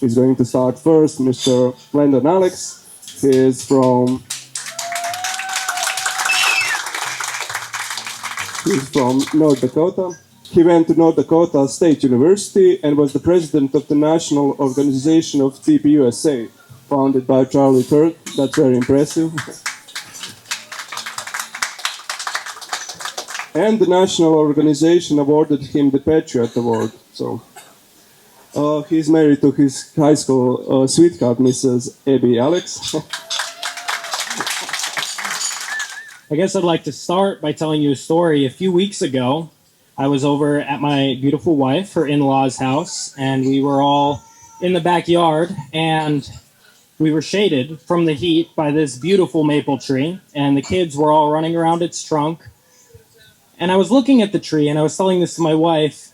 He's going to start first, Mr. Landon Allex. He is from North Dakota. He went to North Dakota State University and was the president of the National Organization of TPUSA, founded by Charlie Kirk. That's very impressive. And the national organization awarded him the Patriot Award. So he's married to his high school sweetheart, Mrs. Abby Allex. I guess I'd like to start by telling you a story. A few weeks ago, I was over at my beautiful wife, her in-laws' house, and we were all in the backyard, and we were shaded from the heat by this beautiful maple tree, and the kids were all running around its trunk. And I was looking at the tree, and I was telling this to my wife,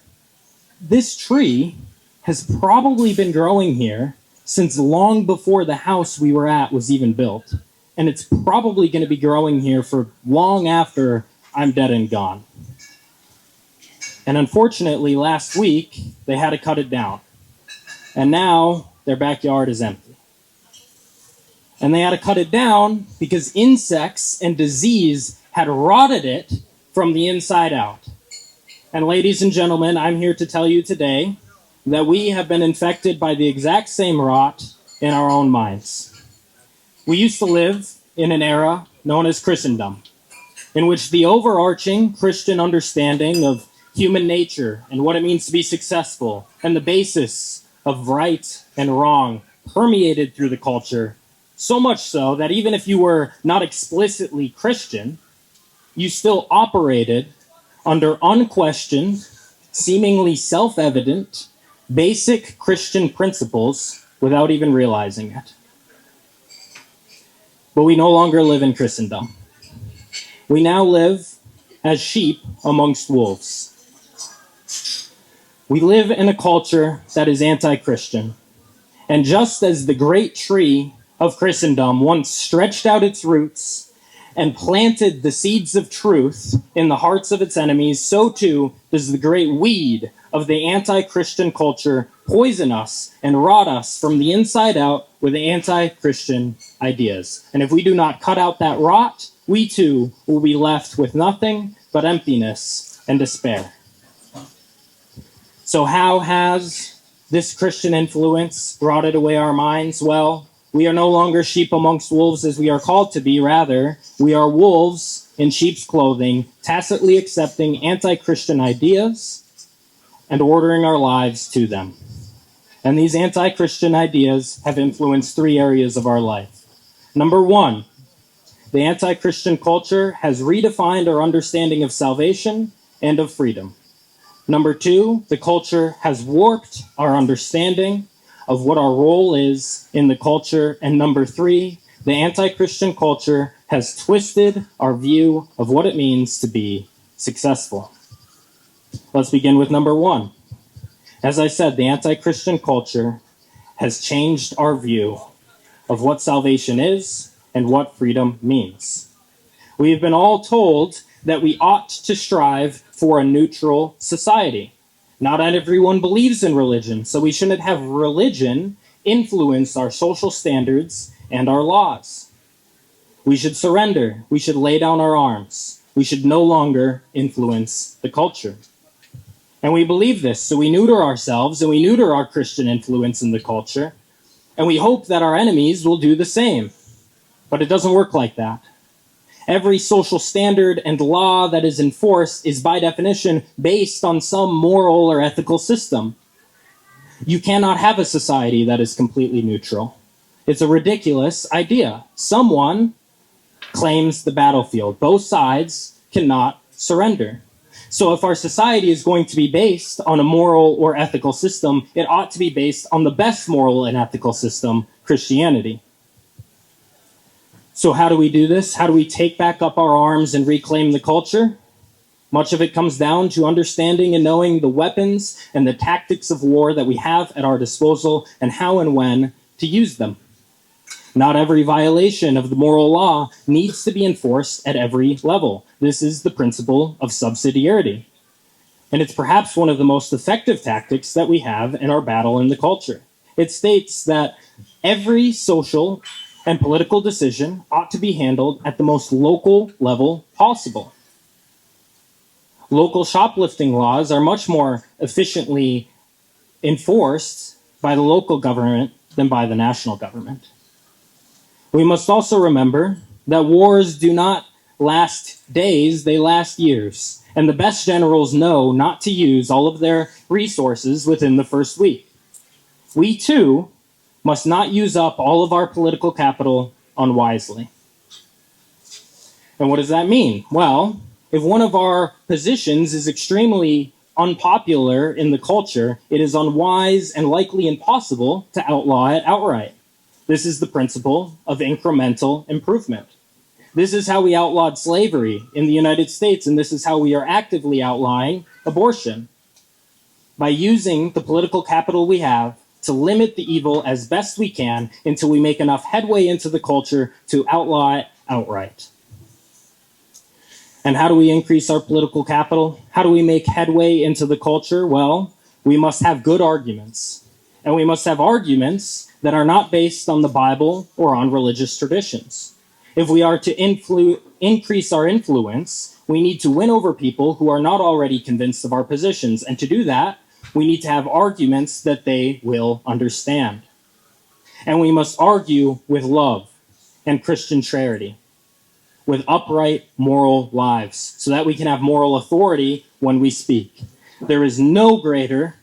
this tree has probably been growing here since long before the house we were at was even built. And it's probably going to be growing here for long after I'm dead and gone. And unfortunately, last week, they had to cut it down. And now their backyard is empty. And they had to cut it down because insects and disease had rotted it from the inside out. And ladies and gentlemen, I'm here to tell you today that we have been infected by the exact same rot in our own minds. We used to live in an era known as Christendom, in which the overarching Christian understanding of human nature and what it means to be successful and the basis of right and wrong permeated through the culture, so much so that even if you were not explicitly Christian, you still operated under unquestioned, seemingly self-evident, basic Christian principles without even realizing it. But we no longer live in Christendom. We now live as sheep amongst wolves. We live in a culture that is anti-Christian. And just as the great tree of Christendom once stretched out its roots and planted the seeds of truth in the hearts of its enemies, so too does the great weed of the anti-Christian culture poison us and rot us from the inside out with anti-Christian ideas. And if we do not cut out that rot, we too will be left with nothing but emptiness and despair. So how has this Christian influence rotted away our minds? Well, we are no longer sheep amongst wolves as we are called to be. Rather, we are wolves in sheep's clothing, tacitly accepting anti-Christian ideas and ordering our lives to them. And these anti-Christian ideas have influenced three areas of our life. Number one, the anti-Christian culture has redefined our understanding of salvation and of freedom. Number two, the culture has warped our understanding of what our role is in the culture. And number three, the anti-Christian culture has twisted our view of what it means to be successful. Let's begin with number one. As I said, the anti-Christian culture has changed our view of what salvation is and what freedom means. We have been all told that we ought to strive for a neutral society. Not everyone believes in religion, so we shouldn't have religion influence our social standards and our laws. We should surrender. We should lay down our arms. We should no longer influence the culture. And we believe this, so we neuter ourselves and we neuter our Christian influence in the culture, and we hope that our enemies will do the same. But it doesn't work like that. Every social standard and law that is enforced is by definition based on some moral or ethical system. You cannot have a society that is completely neutral. It's a ridiculous idea. Someone claims the battlefield. Both sides cannot surrender. So if our society is going to be based on a moral or ethical system, it ought to be based on the best moral and ethical system, Christianity. So how do we do this? How do we take back up our arms and reclaim the culture? Much of it comes down to understanding and knowing the weapons and the tactics of war that we have at our disposal and how and when to use them. Not every violation of the moral law needs to be enforced at every level. This is the principle of subsidiarity. And it's perhaps one of the most effective tactics that we have in our battle in the culture. It states that every social and political decision ought to be handled at the most local level possible. Local shoplifting laws are much more efficiently enforced by the local government than by the national government. We must also remember that wars do not last days, they last years. And the best generals know not to use all of their resources within the first week. We too must not use up all of our political capital unwisely. And what does that mean? Well, if one of our positions is extremely unpopular in the culture, it is unwise and likely impossible to outlaw it outright. This is the principle of incremental improvement. This is how we outlawed slavery in the United States, and this is how we are actively outlawing abortion. By using the political capital we have to limit the evil as best we can until we make enough headway into the culture to outlaw it outright. And how do we increase our political capital? How do we make headway into the culture? Well, we must have good arguments. And we must have arguments that are not based on the Bible or on religious traditions. If we are to increase our influence, we need to win over people who are not already convinced of our positions. And to do that, we need to have arguments that they will understand. And we must argue with love and Christian charity, with upright moral lives, so that we can have moral authority when we speak. There is no greater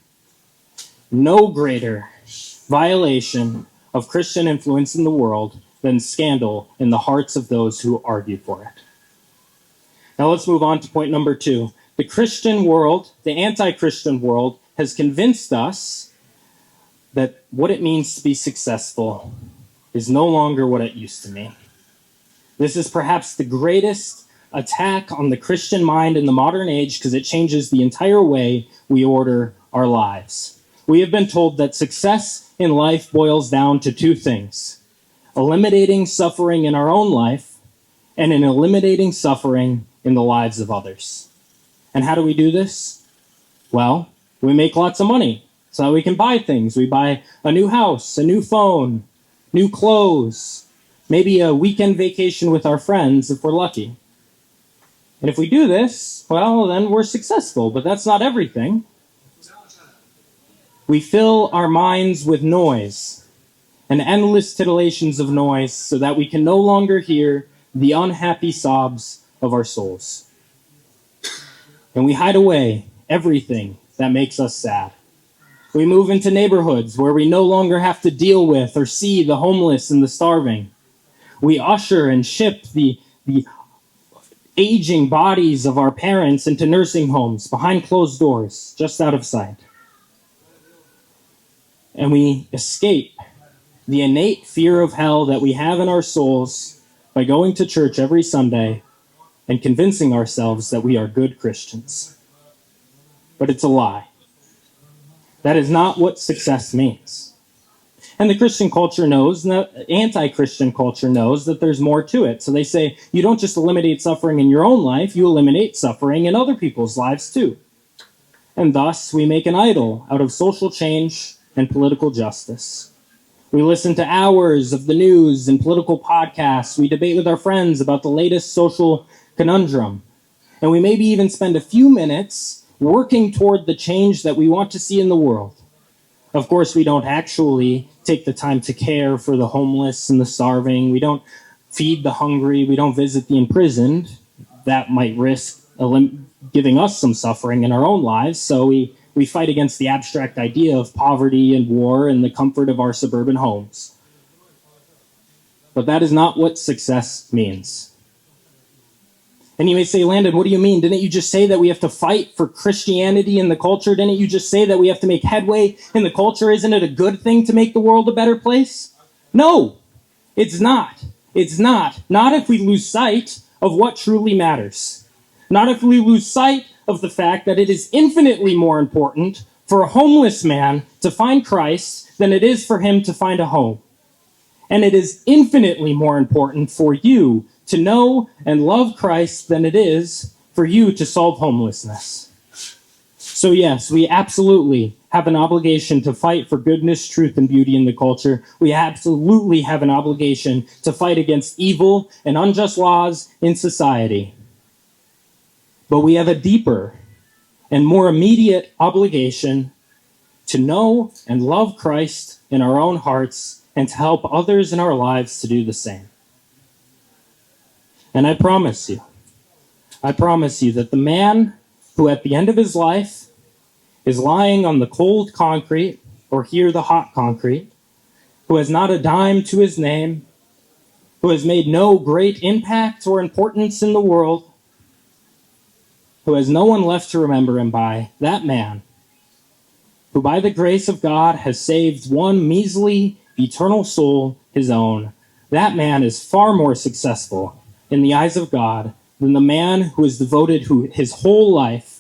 violation of Christian influence in the world than scandal in the hearts of those who argue for it. Now let's move on to point number 2. The Christian world, the anti-Christian world, has convinced us that what it means to be successful is no longer what it used to mean. This is perhaps the greatest attack on the Christian mind in the modern age because it changes the entire way we order our lives. We have been told that success in life boils down to 2 things: eliminating suffering in our own life and in eliminating suffering in the lives of others. And how do we do this? Well, we make lots of money so that we can buy things. We buy a new house, a new phone, new clothes, maybe a weekend vacation with our friends if we're lucky. And if we do this, well, then we're successful, but that's not everything. We fill our minds with noise and endless titillations of noise so that we can no longer hear the unhappy sobs of our souls. And we hide away everything that makes us sad. We move into neighborhoods where we no longer have to deal with or see the homeless and the starving. We usher and ship the aging bodies of our parents into nursing homes behind closed doors, just out of sight. And we escape the innate fear of hell that we have in our souls by going to church every Sunday and convincing ourselves that we are good Christians. But it's a lie. That is not what success means. And the Christian culture knows, and the anti-Christian culture knows that there's more to it. So they say, you don't just eliminate suffering in your own life, you eliminate suffering in other people's lives too. And thus, we make an idol out of social change and political justice. We listen to hours of the news and political podcasts. We debate with our friends about the latest social conundrum. And we maybe even spend a few minutes working toward the change that we want to see in the world. Of course, we don't actually take the time to care for the homeless and the starving. We don't feed the hungry. We don't visit the imprisoned. That might risk giving us some suffering in our own lives. So we fight against the abstract idea of poverty and war and the comfort of our suburban homes. But that is not what success means. And you may say, Landon, what do you mean? Didn't you just say that we have to fight for Christianity in the culture? Didn't you just say that we have to make headway in the culture? Isn't it a good thing to make the world a better place? No, it's not. It's not. Not if we lose sight of what truly matters. Not if we lose sight of the fact that it is infinitely more important for a homeless man to find Christ than it is for him to find a home. And it is infinitely more important for you to know and love Christ than it is for you to solve homelessness. So yes, we absolutely have an obligation to fight for goodness, truth, and beauty in the culture. We absolutely have an obligation to fight against evil and unjust laws in society. But we have a deeper and more immediate obligation to know and love Christ in our own hearts and to help others in our lives to do the same. And I promise you that the man who at the end of his life is lying on the cold concrete, or here the hot concrete, who has not a dime to his name, who has made no great impact or importance in the world, who has no one left to remember him by, that man, who by the grace of God has saved one measly eternal soul, his own, that man is far more successful in the eyes of God than the man who has devoted his whole life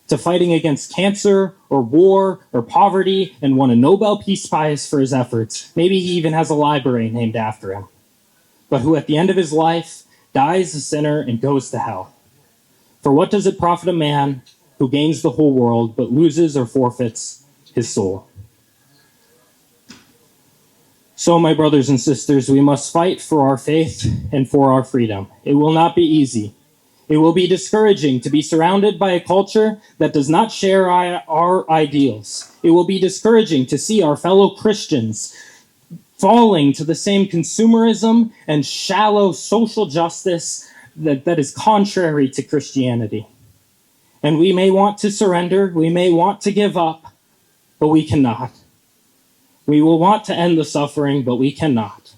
to fighting against cancer or war or poverty and won a Nobel Peace Prize for his efforts. Maybe he even has a library named after him. But who at the end of his life dies a sinner and goes to hell. For what does it profit a man who gains the whole world but loses or forfeits his soul? So, my brothers and sisters, we must fight for our faith and for our freedom. It will not be easy. It will be discouraging to be surrounded by a culture that does not share our ideals. It will be discouraging to see our fellow Christians falling to the same consumerism and shallow social justice that is contrary to Christianity. And we may want to surrender, we may want to give up, but we cannot. We will want to end the suffering, but we cannot.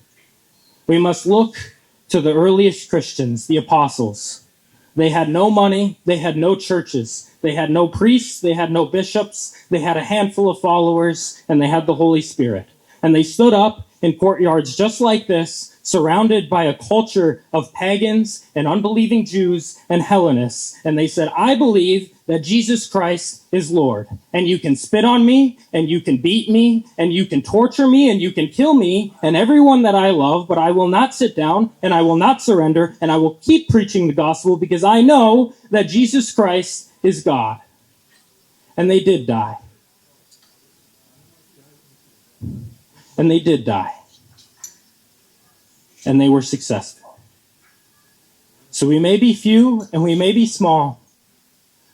We must look to the earliest Christians, the apostles. They had no money, they had no churches, they had no priests, they had no bishops, they had a handful of followers, and they had the Holy Spirit. And they stood up in courtyards just like this, surrounded by a culture of pagans and unbelieving Jews and Hellenists. And they said, I believe that Jesus Christ is Lord. And you can spit on me, and you can beat me, and you can torture me, and you can kill me, and everyone that I love, but I will not sit down, and I will not surrender, and I will keep preaching the gospel because I know that Jesus Christ is God. And they did die. And they did die. And they were successful. So we may be few and we may be small,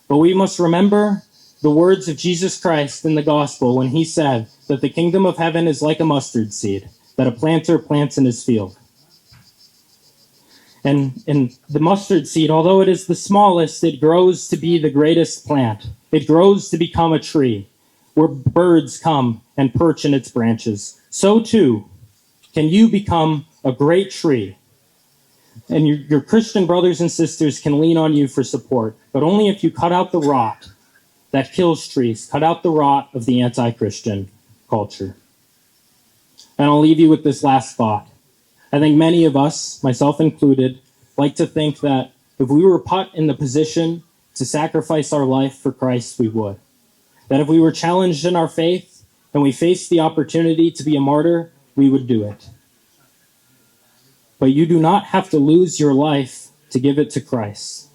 but we must remember the words of Jesus Christ in the gospel when he said that the kingdom of heaven is like a mustard seed that a planter plants in his field. And the mustard seed, although it is the smallest, it grows to be the greatest plant. It grows to become a tree where birds come and perch in its branches. So too can you become a great tree. And your Christian brothers and sisters can lean on you for support, but only if you cut out the rot that kills trees, cut out the rot of the anti-Christian culture. And I'll leave you with this last thought. I think many of us, myself included, like to think that if we were put in the position to sacrifice our life for Christ, we would. That if we were challenged in our faith and we faced the opportunity to be a martyr, we would do it. But you do not have to lose your life to give it to Christ.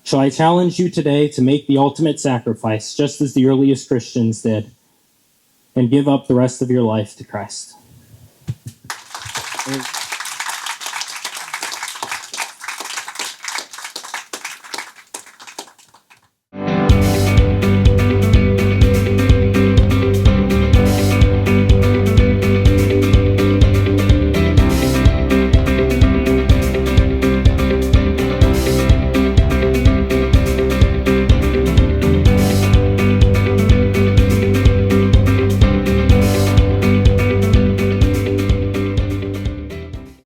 So I challenge you today to make the ultimate sacrifice, just as the earliest Christians did, and give up the rest of your life to Christ.